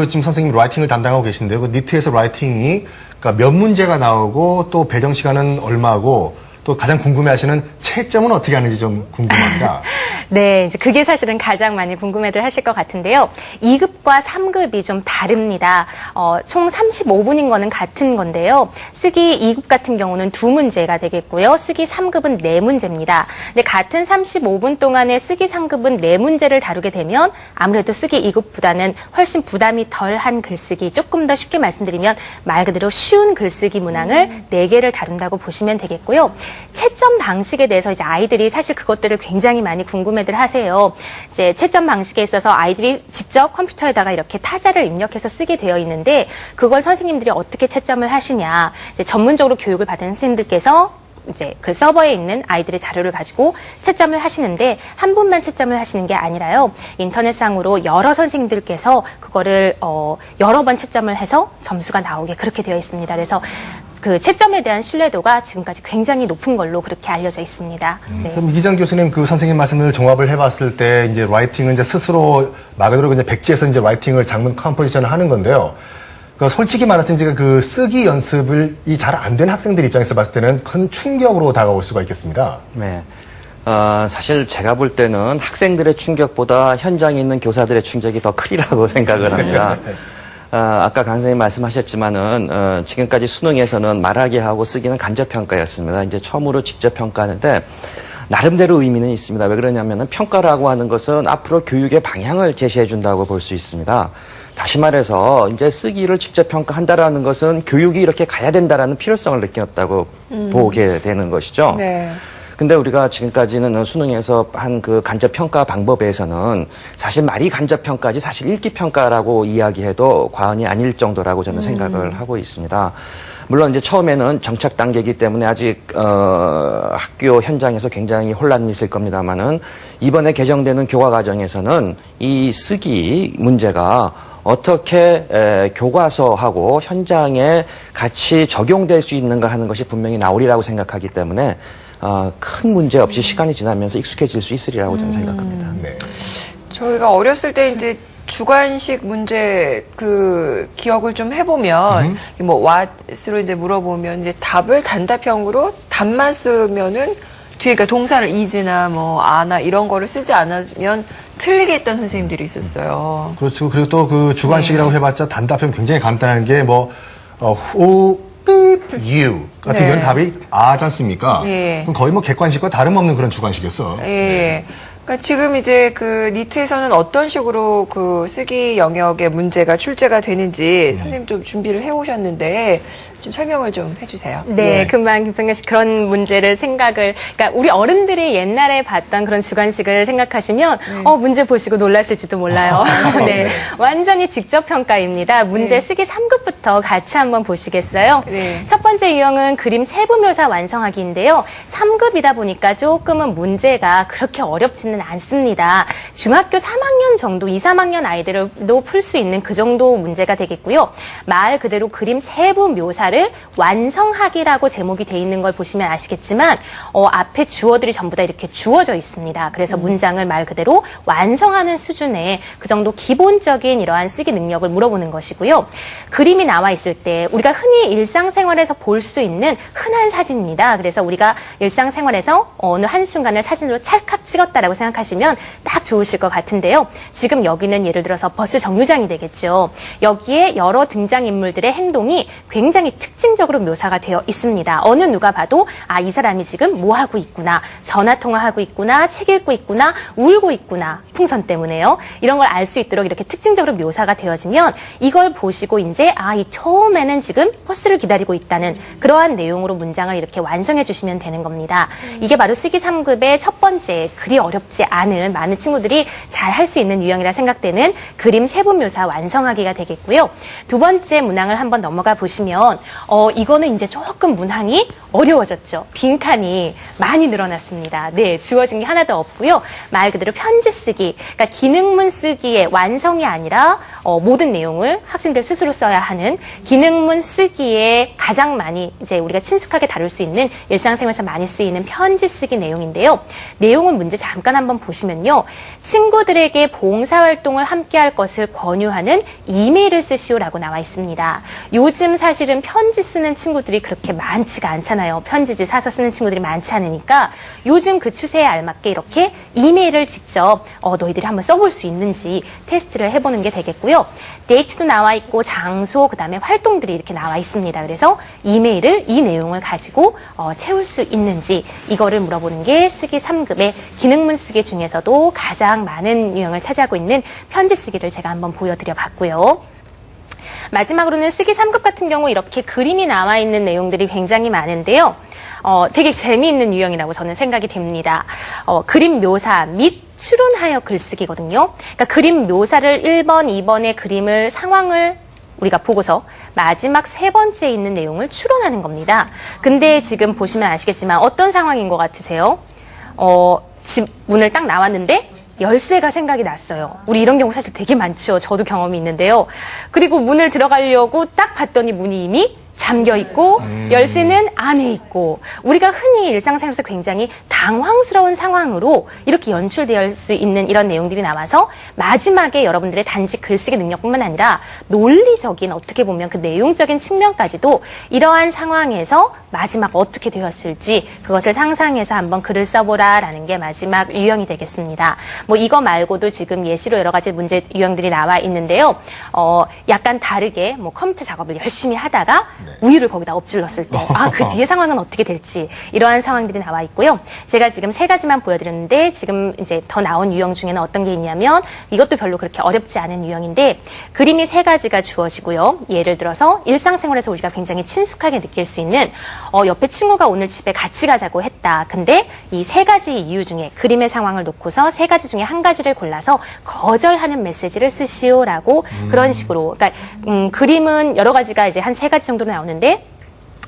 지금 선생님 라이팅을 담당하고 계신데요. 그 니트에서 라이팅이 그러니까 몇 문제가 나오고 또 배정 시간은 얼마고 또 가장 궁금해하시는 채점은 어떻게 하는지 좀 궁금합니다. 네, 이제 그게 사실은 가장 많이 궁금해들 하실 것 같은데요. 2급과 3급이 좀 다릅니다. 총 35분인 거는 같은 건데요. 쓰기 2급 같은 경우는 2문제가 되겠고요. 쓰기 3급은 4문제입니다. 근데 같은 35분 동안에 쓰기 3급은 4문제를 다루게 되면 아무래도 쓰기 2급보다는 훨씬 부담이 덜한 글쓰기, 조금 더 쉽게 말씀드리면 말 그대로 쉬운 글쓰기 문항을 4개를 다룬다고 보시면 되겠고요. 채점 방식에 대해서 이제 아이들이 사실 그것들을 굉장히 많이 궁금해들 하세요. 이제 채점 방식에 있어서 아이들이 직접 컴퓨터에다가 이렇게 타자를 입력해서 쓰게 되어 있는데 그걸 선생님들이 어떻게 채점을 하시냐. 이제 전문적으로 교육을 받은 선생님들께서 이제 그 서버에 있는 아이들의 자료를 가지고 채점을 하시는데 한 분만 채점을 하시는 게 아니라요. 인터넷상으로 여러 선생님들께서 그거를 여러 번 채점을 해서 점수가 나오게 그렇게 되어 있습니다. 그래서 그 채점에 대한 신뢰도가 지금까지 굉장히 높은 걸로 그렇게 알려져 있습니다. 네. 그럼 이기정 교수님 그 선생님 말씀을 종합을 해봤을 때 이제 라이팅은 이제 스스로 말 그대로 그냥 백지에서 이제 라이팅을 장문 컴포지션을 하는 건데요. 그 솔직히 말해서 이제 그 쓰기 연습을 잘 안 된 학생들 입장에서 봤을 때는 큰 충격으로 다가올 수가 있겠습니다. 네. 사실 제가 볼 때는 학생들의 충격보다 현장에 있는 교사들의 충격이 더 크리라고 생각을 합니다. 아까 강 선생님 말씀하셨지만은, 지금까지 수능에서는 말하기 하고 쓰기는 간접평가였습니다. 이제 처음으로 직접 평가하는데, 나름대로 의미는 있습니다. 왜 그러냐면은 평가라고 하는 것은 앞으로 교육의 방향을 제시해 준다고 볼 수 있습니다. 다시 말해서 이제 쓰기를 직접 평가한다라는 것은 교육이 이렇게 가야 된다라는 필요성을 느꼈다고 보게 되는 것이죠. 네. 근데 우리가 지금까지는 수능에서 한 그 간접평가 방법에서는 사실 말이 간접평가지 사실 읽기평가라고 이야기해도 과언이 아닐 정도라고 저는 생각을 하고 있습니다. 물론 이제 처음에는 정착 단계이기 때문에 아직 학교 현장에서 굉장히 혼란이 있을 겁니다만은 이번에 개정되는 교과 과정에서는 이 쓰기 문제가 어떻게 교과서하고 현장에 같이 적용될 수 있는가 하는 것이 분명히 나오리라고 생각하기 때문에 큰 문제 없이 시간이 지나면서 익숙해질 수 있으리라고 저는 생각합니다. 네. 저희가 어렸을 때 이제 주관식 문제 그 기억을 좀 해보면 뭐 what으로 이제 물어보면 이제 답을 단답형으로 답만 쓰면은 뒤에 그러니까 동사를 is나 뭐 a나 이런 거를 쓰지 않으면 틀리게 했던 선생님들이 있었어요. 그렇죠. 그리고 또 그 주관식이라고 해봤자 단답형 굉장히 간단한 게 뭐 who, beep, you 같은 네. 경우는 답이 아지 않습니까? 예. 그럼 거의 뭐 객관식과 다름없는 그런 주관식이었어. 예. 그러니까 지금 이제 그 니트에서는 어떤 식으로 그 쓰기 영역의 문제가 출제가 되는지 선생님 좀 준비를 해오셨는데 좀 설명을 좀 해주세요. 네, 예. 금방 김성현 씨 그런 문제를 그러니까 우리 어른들이 옛날에 봤던 그런 주관식을 생각하시면 문제 보시고 놀라실지도 몰라요. 네, 완전히 직접 평가입니다. 문제 네. 쓰기 3급부터 같이 한번 보시겠어요? 네. 첫 번째 유형은 그림 세부 묘사 완성하기인데요. 3급이다 보니까 조금은 문제가 그렇게 어렵지는 않습니다. 중학교 3학년 정도, 2, 3학년 아이들도 풀 수 있는 그 정도 문제가 되겠고요. 말 그대로 그림 세부 묘사를 완성하기라고 제목이 돼 있는 걸 보시면 아시겠지만 앞에 주어들이 전부 다 이렇게 주어져 있습니다. 그래서 문장을 말 그대로 완성하는 수준의 그 정도 기본적인 이러한 쓰기 능력을 물어보는 것이고요. 그림이 나와 있을 때 우리가 흔히 일상생활에서 볼 수 있는 흔한 사진입니다. 그래서 우리가 일상생활에서 어느 한순간을 사진으로 찰칵 찍었다라고 생각하시면 딱 좋으실 것 같은데요. 지금 여기는 예를 들어서 버스 정류장이 되겠죠. 여기에 여러 등장인물들의 행동이 굉장히 특징적으로 묘사가 되어 있습니다. 어느 누가 봐도 이 사람이 지금 뭐 하고 있구나, 전화통화하고 있구나, 책 읽고 있구나, 울고 있구나, 풍선 때문에요. 이런 걸 알 수 있도록 이렇게 특징적으로 묘사가 되어지면 이걸 보시고 이제 이 처음에는 지금 버스를 기다리고 있다는 그러한 내용으로 문장을 이렇게 완성해 주시면 되는 겁니다. 이게 바로 쓰기 3급의 첫 번째 그리 어렵지 않은 많은 친구들이 잘 할 수 있는 유형이라 생각되는 그림 세부 묘사 완성하기가 되겠고요. 두 번째 문항을 한번 넘어가 보시면 이거는 이제 조금 문항이 어려워졌죠. 빈칸이 많이 늘어났습니다. 네, 주어진 게 하나도 없고요. 말 그대로 편지 쓰기, 그러니까 기능문 쓰기의 완성이 아니라 모든 내용을 학생들 스스로 써야 하는 기능문 쓰기에 가장 많이 이제 우리가 친숙하게 다룰 수 있는 일상생활에서 많이 쓰이는 편지 쓰기 내용인데요. 내용은 문제 잠깐 한번 한번 보시면요. 친구들에게 봉사활동을 함께 할 것을 권유하는 이메일을 쓰시오라고 나와 있습니다. 요즘 사실은 편지 쓰는 친구들이 그렇게 많지가 않잖아요. 편지지 사서 쓰는 친구들이 많지 않으니까 요즘 그 추세에 알맞게 이렇게 이메일을 직접 너희들이 한번 써볼 수 있는지 테스트를 해보는 게 되겠고요. 데이트도 나와 있고 장소, 그다음에 활동들이 이렇게 나와 있습니다. 그래서 이메일을 이 내용을 가지고 채울 수 있는지 이거를 물어보는 게 쓰기 3급의 기능문 쓰기 중에서도 가장 많은 유형을 차지하고 있는 편지 쓰기를 제가 한번 보여드려 봤고요. 마지막으로는 쓰기 3급 같은 경우 이렇게 그림이 나와 있는 내용들이 굉장히 많은데요. 되게 재미있는 유형이라고 저는 생각이 됩니다. 그림 묘사 및 추론하여 글쓰기거든요. 그러니까 그림 묘사를 1번, 2번의 그림을 상황을 우리가 보고서 마지막 세 번째에 있는 내용을 추론하는 겁니다. 근데 지금 보시면 아시겠지만 어떤 상황인 것 같으세요? 집 문을 딱 나왔는데 열쇠가 생각이 났어요. 우리 이런 경우 사실 되게 많죠. 저도 경험이 있는데요. 그리고 문을 들어가려고 딱 봤더니 문이 이미 잠겨 있고 열쇠는 안에 있고 우리가 흔히 일상생활에서 굉장히 당황스러운 상황으로 이렇게 연출될 수 있는 이런 내용들이 나와서 마지막에 여러분들의 단지 글쓰기 능력뿐만 아니라 논리적인 어떻게 보면 그 내용적인 측면까지도 이러한 상황에서 마지막 어떻게 되었을지 그것을 상상해서 한번 글을 써보라라는 게 마지막 유형이 되겠습니다. 뭐 이거 말고도 지금 예시로 여러 가지 문제 유형들이 나와 있는데요. 약간 다르게 뭐 컴퓨터 작업을 열심히 하다가 우유를 거기다 엎질렀을 때, 그 뒤에 상황은 어떻게 될지, 이러한 상황들이 나와 있고요. 제가 지금 세 가지만 보여드렸는데, 지금 이제 더 나온 유형 중에는 어떤 게 있냐면, 이것도 별로 그렇게 어렵지 않은 유형인데, 그림이 세 가지가 주어지고요. 예를 들어서, 일상생활에서 우리가 굉장히 친숙하게 느낄 수 있는, 옆에 친구가 오늘 집에 같이 가자고 했다. 근데 이 세 가지 이유 중에, 그림의 상황을 놓고서 세 가지 중에 한 가지를 골라서 거절하는 메시지를 쓰시오라고 그런 식으로, 그러니까, 그림은 여러 가지가 이제 한 세 가지 정도로 나오는데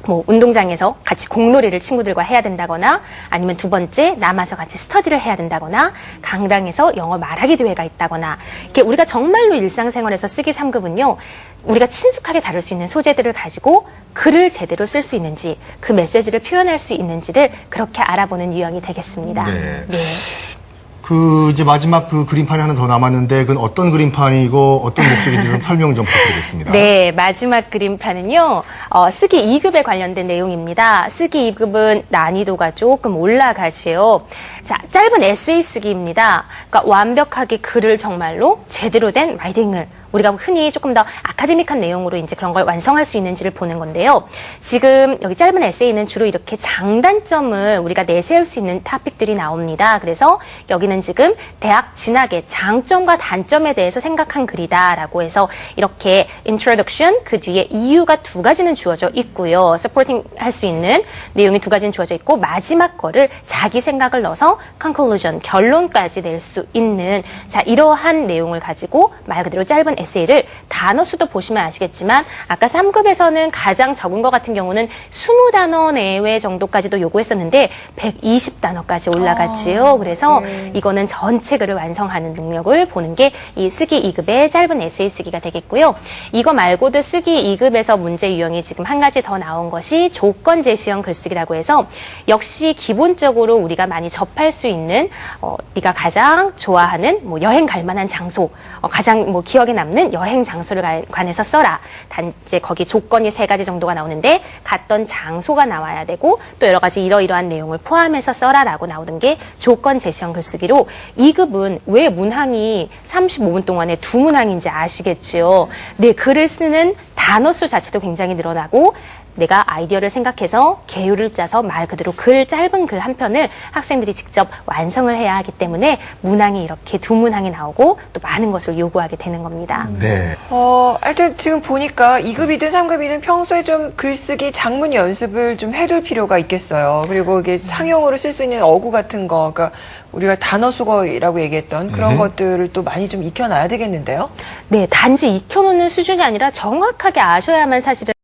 뭐 운동장에서 같이 공놀이를 친구들과 해야 된다거나 아니면 두 번째 남아서 같이 스터디를 해야 된다거나 강당에서 영어 말하기 대회가 있다거나 이렇게 우리가 정말로 일상생활에서 쓰기 3급은요. 우리가 친숙하게 다룰 수 있는 소재들을 가지고 글을 제대로 쓸 수 있는지 그 메시지를 표현할 수 있는지를 그렇게 알아보는 유형이 되겠습니다. 네. 이제 마지막 그 그림판이 하나 더 남았는데, 그건 어떤 그림판이고, 어떤 목적인지 좀 설명 좀 부탁드리겠습니다. 네, 마지막 그림판은요, 쓰기 2급에 관련된 내용입니다. 쓰기 2급은 난이도가 조금 올라가지요. 자, 짧은 에세이 쓰기입니다. 그러니까 완벽하게 글을 정말로 제대로 된 라이팅을 우리가 흔히 조금 더 아카데믹한 내용으로 이제 그런 걸 완성할 수 있는지를 보는 건데요. 지금 여기 짧은 에세이는 주로 이렇게 장단점을 우리가 내세울 수 있는 토픽들이 나옵니다. 그래서 여기는 지금 대학 진학의 장점과 단점에 대해서 생각한 글이다라고 해서 이렇게 introduction 그 뒤에 이유가 두 가지는 주어져 있고요. supporting 할 수 있는 내용이 두 가지는 주어져 있고 마지막 거를 자기 생각을 넣어서 conclusion 결론까지 낼 수 있는 자 이러한 내용을 가지고 말 그대로 짧은 에세이를 단어 수도 보시면 아시겠지만 아까 3급에서는 가장 적은 것 같은 경우는 20단어 내외 정도까지도 요구했었는데 120단어까지 올라갔지요. 그래서 이거는 전체 글을 완성하는 능력을 보는 게 이 쓰기 2급의 짧은 에세이 쓰기가 되겠고요. 이거 말고도 쓰기 2급에서 문제 유형이 지금 한 가지 더 나온 것이 조건 제시형 글쓰기라고 해서 역시 기본적으로 우리가 많이 접할 수 있는 네가 가장 좋아하는 뭐 여행 갈 만한 장소, 가장 뭐 기억에 남는 여행 장소를 관해서 써라. 이제 거기 조건이 세 가지 정도가 나오는데 갔던 장소가 나와야 되고 또 여러 가지 이러이러한 내용을 포함해서 써라라고 나오는 게 조건 제시형 글쓰기로 2급은 왜 문항이 35분 동안에 2문항인지 아시겠지요? 네, 글을 쓰는 단어 수 자체도 굉장히 늘어나고 내가 아이디어를 생각해서 계율을 짜서 말 그대로 짧은 글 한 편을 학생들이 직접 완성을 해야 하기 때문에 문항이 이렇게 2문항이 나오고 또 많은 것을 요구하게 되는 겁니다. 네. 하여튼 지금 보니까 2급이든 3급이든 평소에 좀 글쓰기 장문 연습을 좀 해둘 필요가 있겠어요. 그리고 이게 상용어로 쓸 수 있는 어구 같은 거, 그러니까 우리가 단어 수거라고 얘기했던 그런 것들을 또 많이 좀 익혀놔야 되겠는데요? 네, 단지 익혀놓는 수준이 아니라 정확하게 아셔야만 사실은